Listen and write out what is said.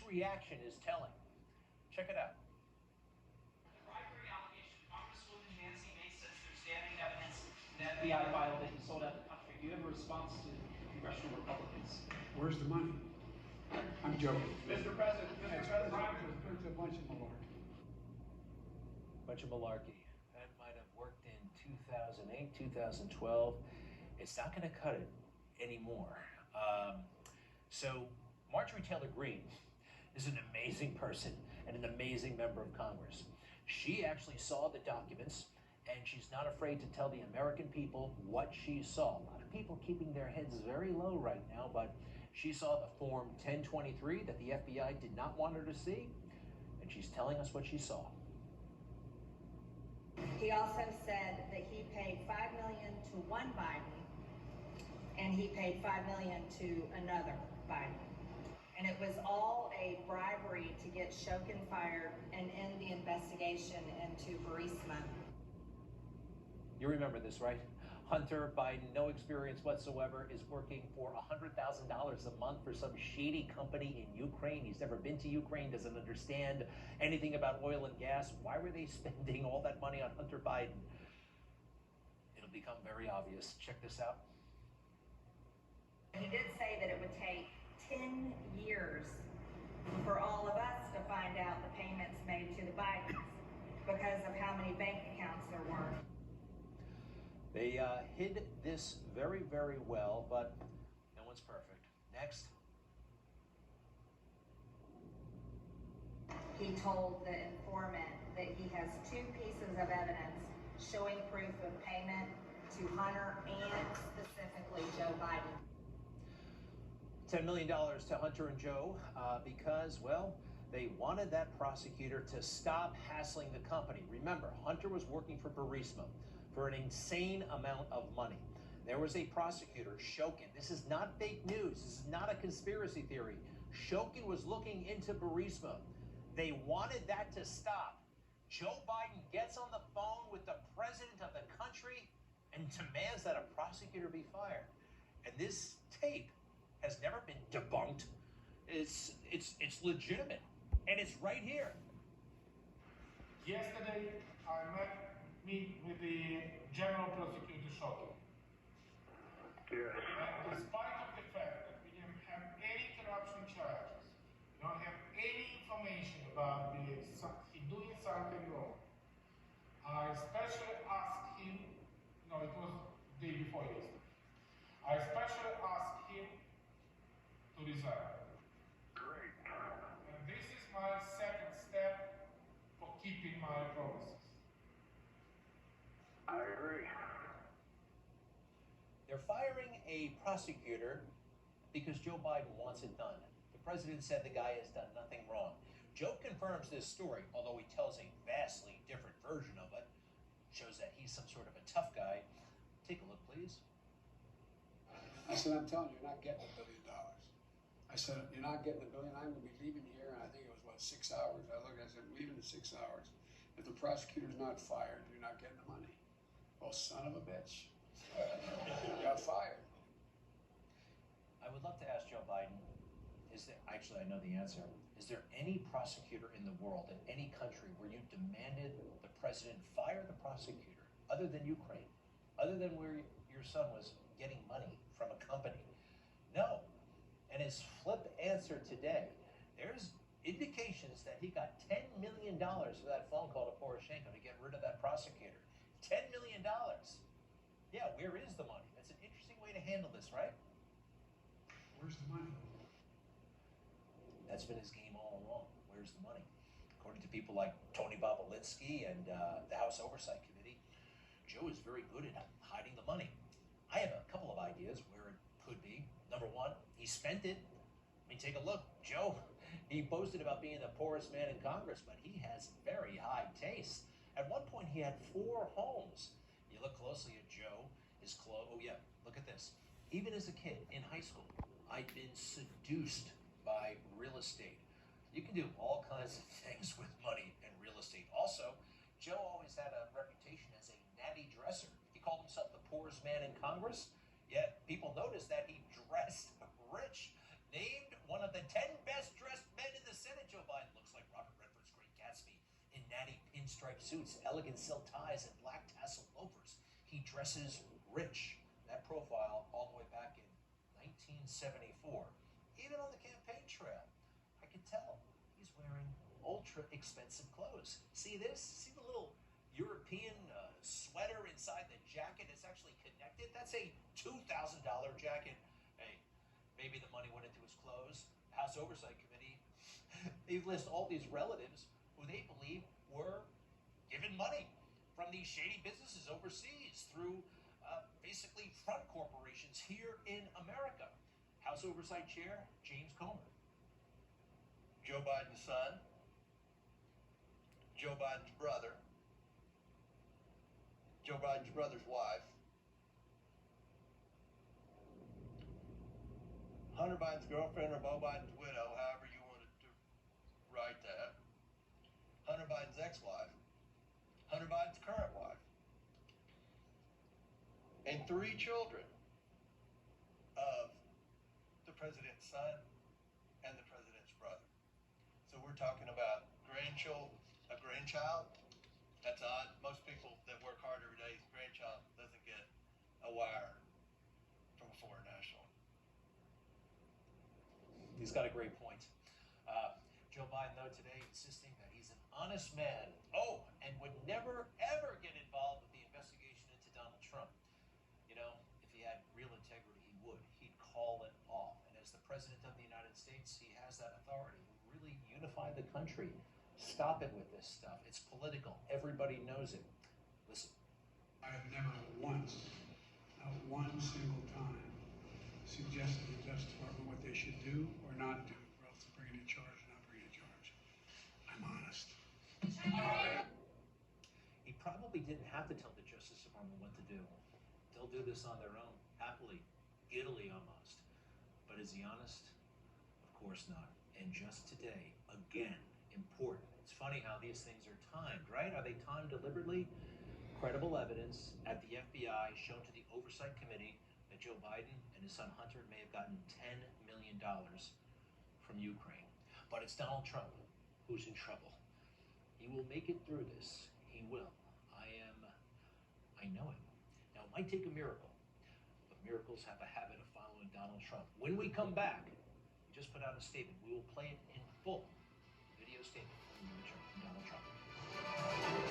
reaction is telling. Check it out. Bribery allegation. Congresswoman Nancy Mace says there's damning evidence that the FBI filed that he sold out the country. Do you have a response to congressional Republicans? Where's the money? I'm joking. Mr. President, It's a bunch of malarkey. Bunch of malarkey. That might have worked in 2008, 2012. It's not going to cut it anymore. So Marjorie Taylor Greene is an amazing person and an amazing member of Congress. She actually saw the documents, and she's not afraid to tell the American people what she saw. A lot of people keeping their heads very low right now, but she saw the Form 1023 that the FBI did not want her to see, and she's telling us what she saw. He also said that he paid $5 million to one Biden, and he paid $5 million to another Biden. And it was all a bribery to get Shokin fired and end the investigation into Burisma. You remember this, right? Hunter Biden, no experience whatsoever, is working for $100,000 a month for some shady company in Ukraine. He's never been to Ukraine, doesn't understand anything about oil and gas. Why were they spending all that money on Hunter Biden? It'll become very obvious. Check this out. He did say that it would take 10 years for all of us to find out the payments made to the Bidens because of how many bank accounts there were. They hid this very, very well, but no one's perfect. Next. He told the informant that he has two pieces of evidence showing proof of payment to Hunter and specifically Joe Biden. $10 million to Hunter and Joe because, well, they wanted that prosecutor to stop hassling the company. Remember, Hunter was working for Burisma for an insane amount of money. There was a prosecutor, Shokin. This is not fake news. This is not a conspiracy theory. Shokin was looking into Burisma. They wanted that to stop. Joe Biden gets on the phone with the president of the country and demands that a prosecutor be fired. And this tape has never been debunked. It's legitimate, and it's right here. Yesterday, I meet with the General Prosecutor Shokin. Yeah. And despite of the fact that we don't have any corruption charges, we don't have any information about he doing something wrong, I especially asked him, no, it was the day before yesterday, I especially asked him to resign. Great. And this is my second step for keeping my promises. I agree. They're firing a prosecutor because Joe Biden wants it done. The president said the guy has done nothing wrong. Joe confirms this story, although he tells a vastly different version of it. Shows that he's some sort of a tough guy. Take a look, please. I said, I'm telling you, you're not getting $1 billion. I said, you're not getting $1 billion. I'm going to be leaving here, and I think it was, 6 hours. I looked, I said, leaving in 6 hours. If the prosecutor's not fired, you're not getting the money. Oh, son of a bitch. Got fired. I would love to ask Joe Biden, actually I know the answer, is there any prosecutor in the world, in any country, where you demanded the president fire the prosecutor, other than Ukraine, other than where your son was getting money from a company? No. And his flip answer today, there's indications that he got $10 million for that phone call to Poroshenko to get rid of that prosecutor. $10 million. Yeah, where is the money? That's an interesting way to handle this, right? Where's the money? That's been his game all along. Where's the money? According to people like Tony Bobolinsky and the House Oversight Committee, Joe is very good at hiding the money. I have a couple of ideas where it could be. Number one, he spent it. I mean, take a look. Joe, he boasted about being the poorest man in Congress, but he has very high taste. At one point, he had 4 homes. You look closely at Joe, his clothes. Oh, yeah, look at this. Even as a kid in high school, I'd been seduced by real estate. You can do all kinds of things with money and real estate. Also, Joe always had a reputation as a natty dresser. He called himself the poorest man in Congress, yet people noticed that he dressed rich. Named one of the 10 best dressed men in the Senate. pinstripe suits, elegant silk ties, and black tassel loafers. He dresses rich. That profile all the way back in 1974. Even on the campaign trail, I could tell he's wearing ultra expensive clothes. See this? See the little European sweater inside the jacket? It's actually connected. That's a $2,000 jacket. Hey, maybe the money went into his clothes. House Oversight Committee, they list all these relatives who they believe were given money from these shady businesses overseas through basically front corporations here in America. House Oversight Chair James Comer. Joe Biden's son, Joe Biden's brother, Joe Biden's brother's wife, Hunter Biden's girlfriend or Beau Biden's widow, however you wanted to write that, Hunter Biden's ex-wife, Hunter Biden's current wife, and 3 children of the president's son and the president's brother. So we're talking about a grandchild. That's odd. Most people that work hard every day, grandchild doesn't get a wire from a foreign national. He's got a great point. Joe Biden, though, today insisting that he's an honest man. Oh, and would never, ever get involved with the investigation into Donald Trump. You know, if he had real integrity, he would. He'd call it off. And as the President of the United States, he has that authority to really unify the country. Stop it with this stuff. It's political. Everybody knows it. Listen. I have never once, not one single time, suggested to the Justice Department what they should do or not do, or else to bring it in charge or not bring it in charge. I'm honest. He probably didn't have to tell the Justice Department what to do. They'll do this on their own, happily, giddily almost. But is he honest? Of course not. And just today, again, important. It's funny how these things are timed, right? Are they timed deliberately? Credible evidence at the FBI shown to the Oversight Committee that Joe Biden and his son Hunter may have gotten $10 million from Ukraine. But it's Donald Trump who's in trouble. He will make it through this. He will. I know it. Now, it might take a miracle, but miracles have a habit of following Donald Trump. When we come back, we just put out a statement. We will play it in full. Video statement from Donald Trump.